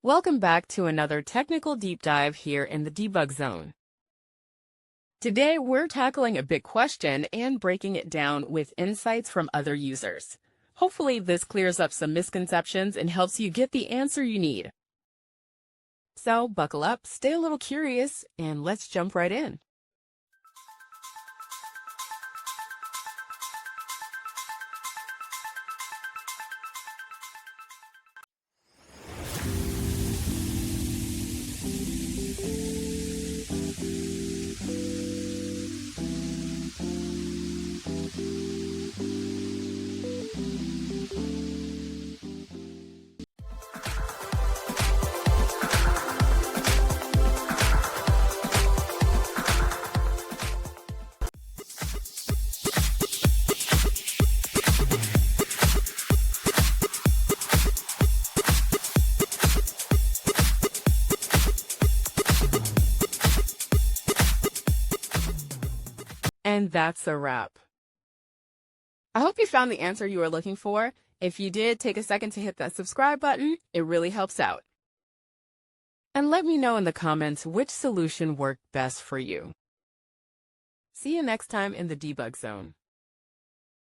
Welcome back to another technical deep dive here in the debug zone. Today, we're tackling a big question and breaking it down with insights from other users. Hopefully, this clears up some misconceptions and helps you get the answer you need. So, buckle up, stay a little curious, and let's jump right in. And that's a wrap. I hope you found the answer you were looking for. If you did, take a second to hit that subscribe button. It really helps out. And let me know in the comments which solution worked best for you. See you next time in the debug zone.